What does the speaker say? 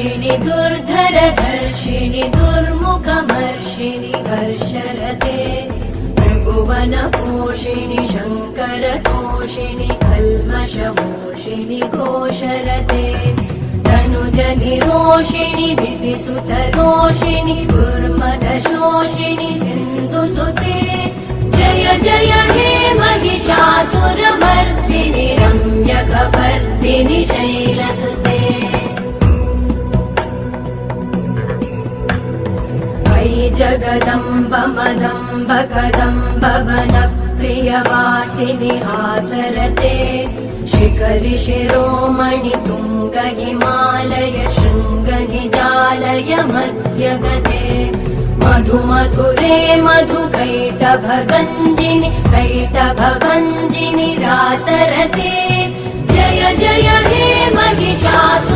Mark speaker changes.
Speaker 1: वर्षिणि दुर्धरधर्षिणि दुर्मुखमर्षिणि वर्षरते त्रिभुवनपोषिणि शङ्करतोषिणि कल्मषमोषिणि घोषरते तनुजनिरोषिणि दितिसुतरोषिणि दुर्मदशोषिणि सिन्धुसुते जय जय हे महिषासुरमर्दिनि रम्यकपर्दिनि शैलसुते वै जगदम्ब मदम्ब कदम्ब वनप्रियवासिनि हासरते शिखरि शिरोमणि तुङ्ग हिमालय शृङ्ग निजालय मध्यगते मधु मधुरे मधु कैटभगञ्जिनि रासरते जय जय हे महिषासुरमर्दिनि